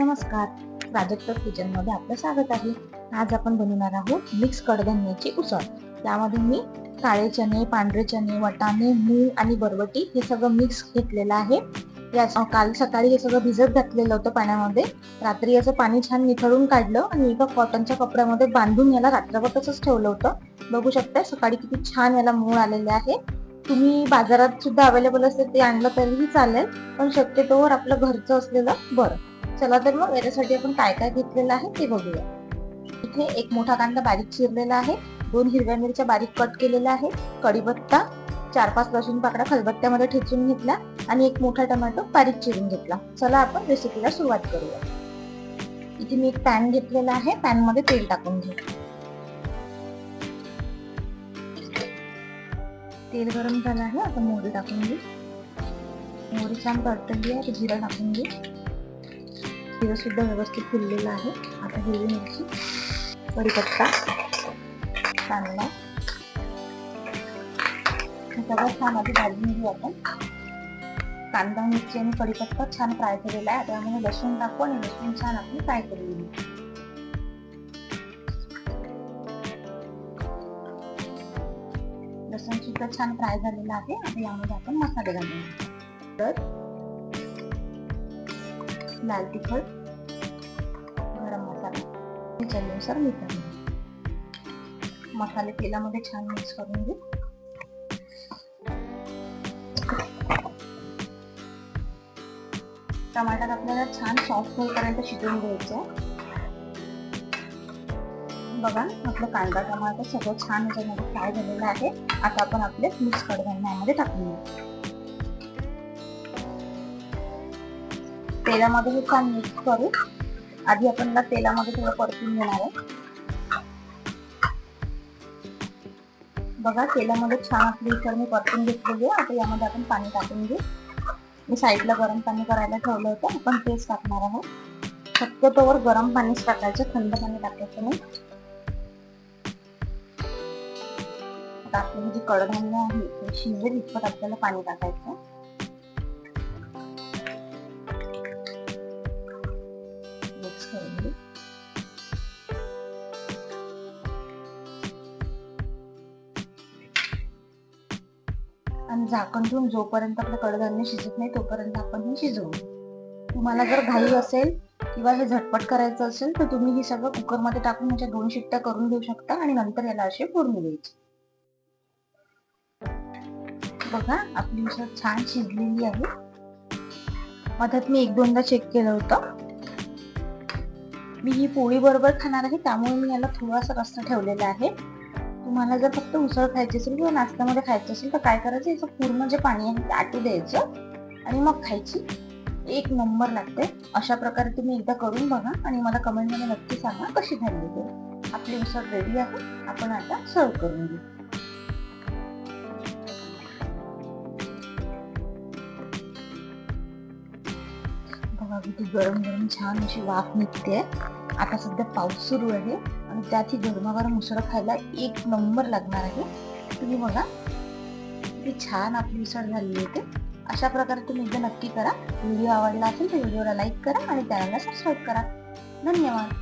नमस्कार, प्राजक्त किचन मध्ये आपलं स्वागत आहे. आज आपण बनवणार आहोत मिक्स कडधान्याची उसळ. त्यामध्ये मी काळे चणे, पांढरे चणे, वाटाणे, मूग आणि बरबटी हे सगळं मिक्स घेतलेलं आहे. काल सकाळी हे सगळं भिजत घातलेलं होतं पाण्यामध्ये. रात्री असं पाणी छान निथळून काढलं आणि एका कॉटनच्या कपड्यामध्ये बांधून याला रात्रभर तसंच ठेवलं होतं. बघू शकता सकाळी किती छान याला मूळ आलेले आहे. तुम्ही बाजारात सुद्धा अवेलेबल असेल ते आणलं तरीही चालेल, पण शक्यतोवर आपलं घरचं असलेलं बरं. चला तर मग याच्यासाठी आपण काय काय घेतलेलं आहे ते बघूया. इथे एक मोठा कांदा बारीक चिरलेला आहे, 2 हिरव्या मिरच्या बारीक कट केलेल्या आहे, कढीपत्ता, 4-5 लसूण पाकळ्या खलबत्त्यामध्ये ठेचून घेतला आणि एक मोठा टोमॅटो बारीक चिरून घेतला. चला आपण रेसिपीला सुरुवात करूया. इथे मी एक पॅन घेतलेला आहे, पॅन मध्ये तेल टाकून घेऊ. तेल गरम झालं आहे, आता मोहरी टाकून घेऊ. मोहरी छान तडतडली आहे, जिरा टाकून घेऊ. जिरं सुद्धा व्यवस्थित फुललेलं आहे. आता हिरवी मिरची, कढीपत्ता, कांदा सगळं छान आधी भाजून घेऊ आपण. कांदा, मिरची आणि कढीपत्ता छान फ्राय केलेला आहे. आता यामध्ये लसूण टाकू आणि लसूण छान आपली फ्राय करून घेऊ. लसूण सुद्धा छान फ्राय झालेला आहे. आता यामध्ये आपण मसाले घालूया. तर लाल तिखट, गरम मसाला, चवीनुसार मीठ. मसाले तेलामध्ये छान मिक्स करून घेऊ. टमाटर आपल्याला छान सॉफ्ट होईपर्यंत शिजवून घ्यायचं. बघा आपलं कांदा टमाटर सगळं छान याच्यामध्ये फ्राय झालेलं आहे. आता आपण आपले मिक्स कडधान्यामध्ये टाकून घेऊ. तेलामध्ये हे छान मिक्स करू. आधी आपण तेलामध्ये थोडं परतून घेणार आहे. बघा तेलामध्ये छान आपली उसळ मी परतून घेतलेली आहे. आता यामध्ये आपण पाणी टाकून घेऊ. मी साईडला गरम पाणी करायला ठेवलं होतं, आपण तेच टाकणार आहोत. शक्यतोवर गरम पाणीच टाकायचं, थंड पाणी टाकायचं नाही. आता आपली जी कडधान्य आहे ते शिजेल इतपत आपल्याला पाणी टाकायचं. मिक्स करून घेऊ. आणि झाकण ठेवून जोपर्यंत आपलं कडधान्य शिजत नाही तोपर्यंत आपण हे शिजवू. तुम्हाला जर घाई असेल किंवा हे झटपट करायचं असेल तर तुम्ही हे सगळं कुकरमध्ये टाकून याच्या 2 शिट्ट्या करून घेऊ शकता आणि नंतर याला असे फोडणी द्यायची. बघा आपली उसळ छान शिजलेली आहे. मधात मी 1-2दा चेक केलं होतं. मी ही पोळी बरोबर खाणार आहे, त्यामुळे मी याला थोडासा रस्सा ठेवलेला आहे. तुम्हाला जर फक्त उसळ खायची असेल किंवा नाश्त्यामध्ये खायचं असेल तर काय करायचं, याचं पूर्ण जे पाणी आहे ते आटू द्यायचं आणि मग खायची. एक नंबर लागते. अशा प्रकारे तुम्ही एकदा करून बघा आणि मला कमेंटमध्ये नक्की सांगा कशी झाली ते. आपली उसळ रेडी आहे. आपण आता सर्व करून घेऊ. बघा किती गरम गरम छान अशी वाफ निघते. आता सध्या पाऊस सुरू आहे आणि त्यात ही गरमागरम उसळ खायला एक नंबर लागणार आहे. तुम्ही बघा किती छान आपली उसळ झाली आहे. अशा प्रकारे तुम्ही एकदा नक्की करा. व्हिडिओ आवडला असेल तर व्हिडिओला लाईक करा आणि चॅनलला सबस्क्राईब करा. धन्यवाद.